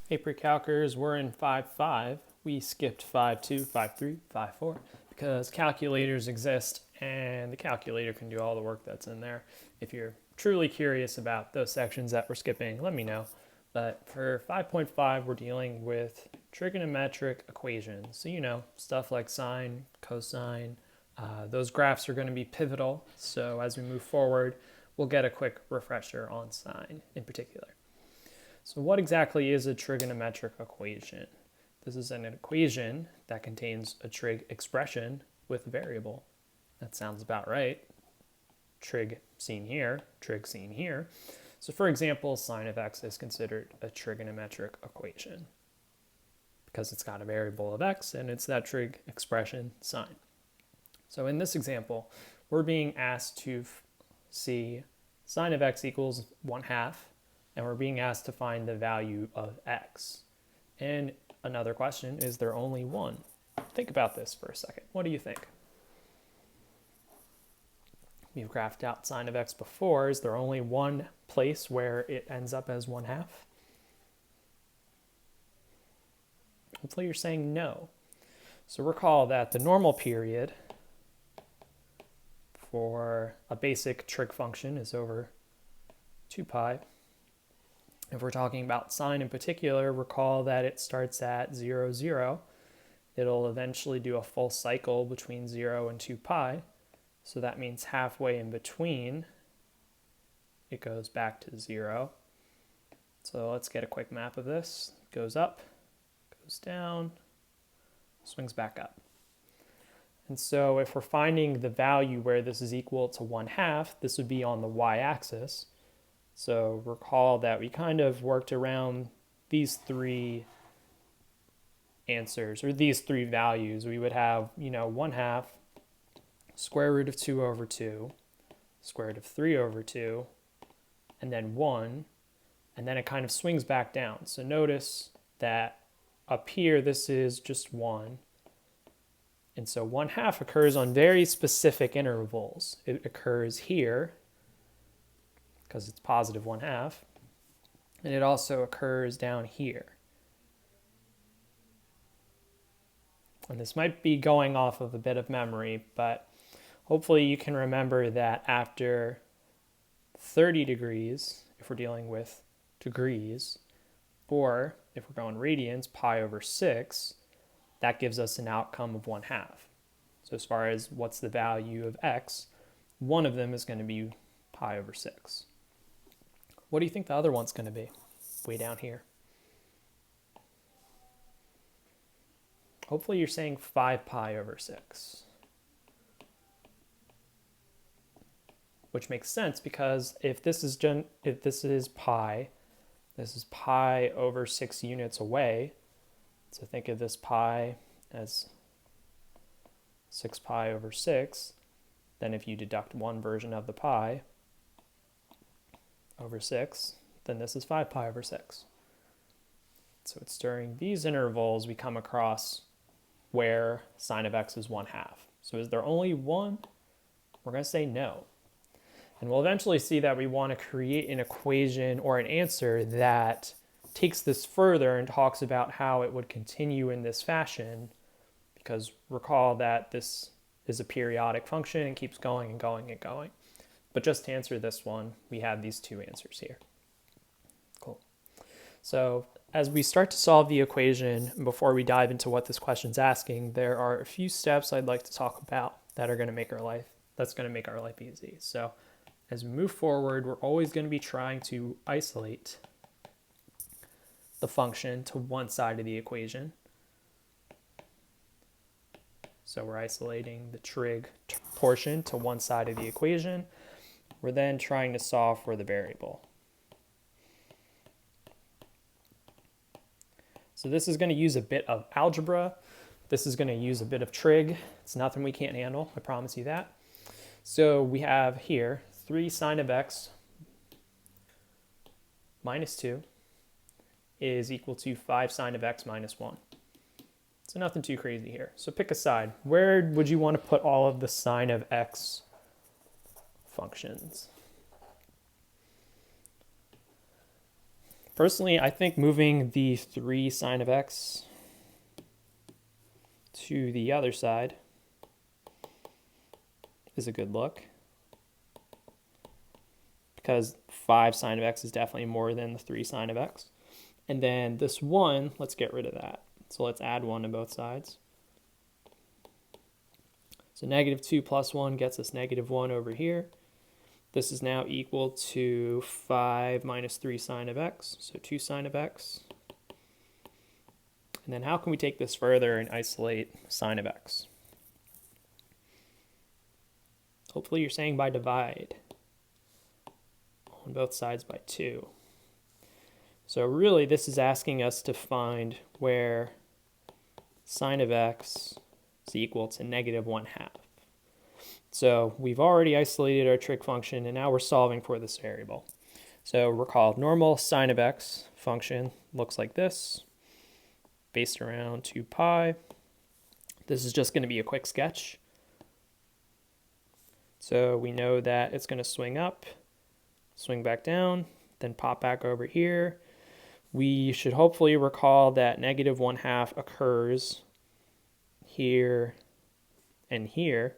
Hey pre-calcers, we're in 5.5. We skipped 5.2, 5.3, 5.4 because calculators exist and the calculator can do all the work that's in there. If you're truly curious about those sections that we're skipping, let me know. But for 5.5, we're dealing with trigonometric equations. So you know, stuff like sine, cosine, those graphs are going to be pivotal. So as we move forward, we'll get a quick refresher on sine in particular. So what exactly is a trigonometric equation? This is an equation that contains a trig expression with a variable. That sounds about right. Trig seen here, trig seen here. So for example, sine of x is considered a trigonometric equation because it's got a variable of x and it's that trig expression sine. So in this example, we're being asked to see sine of x equals 1/2, and we're being asked to find the value of x. And another question, is there only one? Think about this for a second. What do you think? We've graphed out sine of x before. Is there only one place where it ends up as 1/2? Hopefully you're saying no. So recall that the normal period for a basic trig function is over 2 pi. If we're talking about sine in particular, recall that it starts at 0, 0. It'll eventually do a full cycle between 0 and 2 pi. So that means halfway in between, it goes back to 0. So let's get a quick map of this. It goes up, goes down, swings back up. And so if we're finding the value where this is equal to 1/2, this would be on the y-axis. So recall that we kind of worked around these three answers, or these three values. We would have, 1/2, square root of 2 over 2, square root of 3 over 2, and then 1, and then it kind of swings back down. So notice that up here, this is just 1. And so 1/2 occurs on very specific intervals. It occurs here, because it's positive 1/2, and it also occurs down here. And this might be going off of a bit of memory, but hopefully you can remember that after 30 degrees, if we're dealing with degrees, or if we're going radians, pi over 6, that gives us an outcome of 1/2. So as far as what's the value of x, one of them is going to be pi over 6. What do you think the other one's going to be? Way down here. Hopefully you're saying 5 pi over 6. Which makes sense because if this is pi, this is pi over 6 units away. So think of this pi as 6 pi over 6. Then if you deduct one version of the pi over 6, then this is 5 pi over 6. So it's during these intervals we come across where sine of x is 1/2. So is there only one? We're going to say no. And we'll eventually see that we want to create an equation or an answer that takes this further and talks about how it would continue in this fashion, because recall that this is a periodic function and keeps going and going and going. But just to answer this one, we have these two answers here. Cool. So as we start to solve the equation, before we dive into what this question's asking, there are a few steps I'd like to talk about that are going to make our life easy. So as we move forward, we're always going to be trying to isolate the function to one side of the equation. So we're isolating the trig portion to one side of the equation. We're then trying to solve for the variable. So this is going to use a bit of algebra. This is going to use a bit of trig. It's nothing we can't handle, I promise you that. So we have here 3 sine of x minus 2 is equal to 5 sine of x minus 1. So nothing too crazy here. So pick a side. Where would you want to put all of the sine of x functions? Personally, I think moving the 3 sine of x to the other side is a good look, because 5 sine of x is definitely more than the 3 sine of x. And then this 1, let's get rid of that. So let's add 1 to both sides. So negative 2 plus 1 gets us negative 1 over here. This is now equal to 5 minus 3 sine of x, so 2 sine of x. And then how can we take this further and isolate sine of x? Hopefully you're saying by divide on both sides by 2. So really this is asking us to find where sine of x is equal to negative 1/2. So we've already isolated our trig function, and now we're solving for this variable. So recall, normal sine of x function looks like this, based around 2 pi. This is just going to be a quick sketch. So we know that it's going to swing up, swing back down, then pop back over here. We should hopefully recall that negative 1/2 occurs here and here.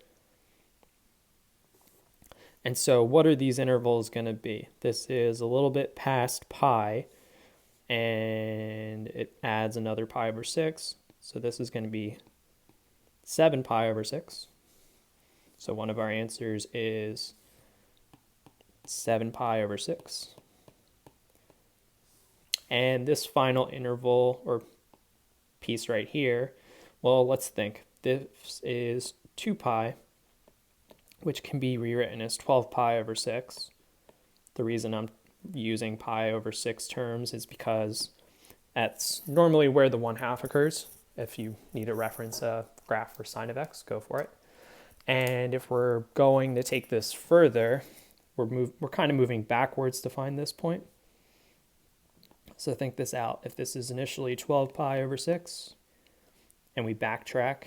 And so what are these intervals going to be? This is a little bit past pi, and it adds another pi over 6. So this is going to be 7 pi over 6. So one of our answers is 7 pi over 6. And this final interval, or piece right here, well, let's think. This is 2 pi, which can be rewritten as 12 pi over 6. The reason I'm using pi over 6 terms is because that's normally where the 1/2 occurs. If you need to reference a graph for sine of x, go for it. And if we're going to take this further, we're kind of moving backwards to find this point. So think this out. If this is initially 12 pi over 6, and we backtrack,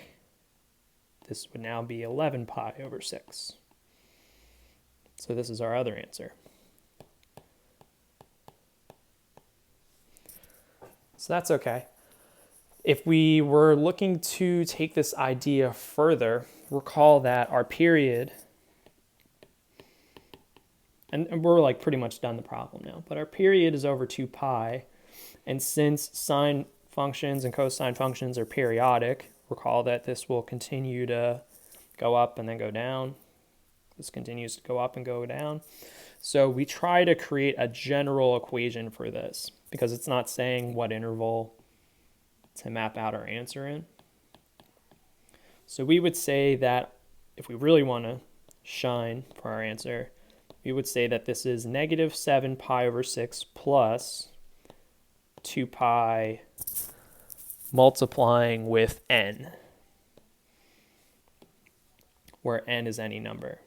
this would now be 11 pi over 6. So this is our other answer. So that's okay. If we were looking to take this idea further, recall that our period, and we're like pretty much done the problem now, but our period is over 2 pi, and since sine functions and cosine functions are periodic, recall that this will continue to go up and then go down. This continues to go up and go down. So we try to create a general equation for this, because it's not saying what interval to map out our answer in. So we would say that if we really want to shine for our answer, we would say that this is negative 7 pi over 6 plus 2 pi multiplying with n, where n is any number.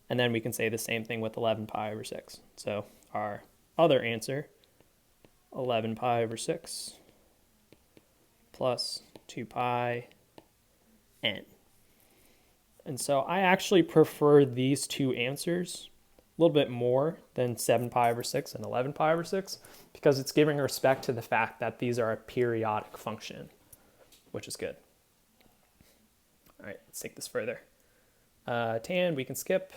And then we can say the same thing with 11 pi over 6. So our other answer, 11 pi over 6 plus 2 pi n. And so I actually prefer these two answers a little bit more than 7 pi over 6 and 11 pi over 6, because it's giving respect to the fact that these are a periodic function, which is good. All right, let's take this further. Tan, we can skip.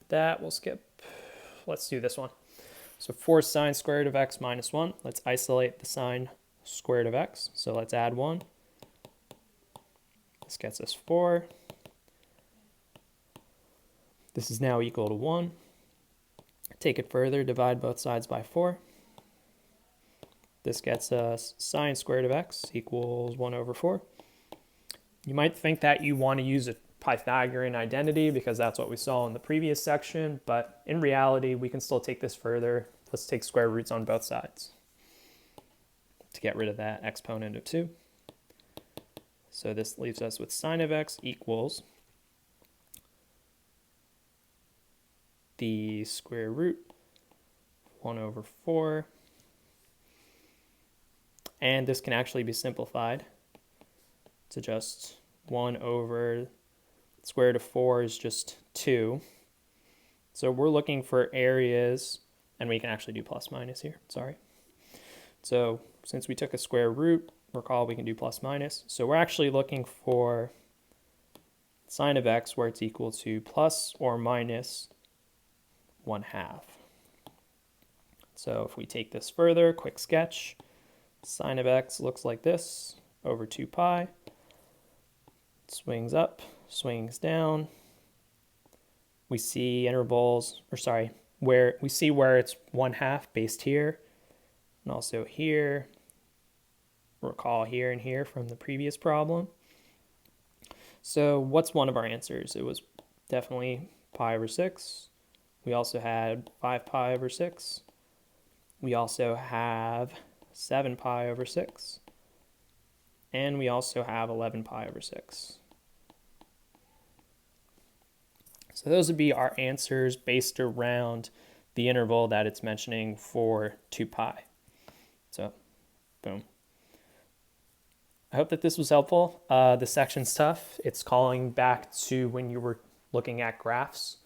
That we'll skip. Let's do this one. So 4 sine squared of x minus 1. Let's isolate the sine squared of x. So let's add 1. This gets us 4. This is now equal to 1. Take it further, divide both sides by 4. This gets us sine squared of x equals 1 over 4. You might think that you want to use a Pythagorean identity because that's what we saw in the previous section, but in reality, we can still take this further. Let's take square roots on both sides to get rid of that exponent of 2. So this leaves us with sine of x equals the square root 1 over 4. And this can actually be simplified to just 1 over square root of 4 is just 2. So we're looking for areas, and we can actually do plus minus here, sorry. So since we took a square root, recall we can do plus minus. So we're actually looking for sine of x where it's equal to plus or minus 1/2. So if we take this further, quick sketch, sine of x looks like this over 2 pi. It swings up, swings down. We see intervals, or sorry, where we see where it's 1/2 based here, and also here. Recall here and here from the previous problem. So what's one of our answers? It was definitely pi over 6. We also had 5 pi over 6. We also have 7 pi over 6. And we also have 11 pi over 6. So those would be our answers based around the interval that it's mentioning for 2 pi. So, boom. I hope that this was helpful. The section's tough. It's calling back to when you were looking at graphs.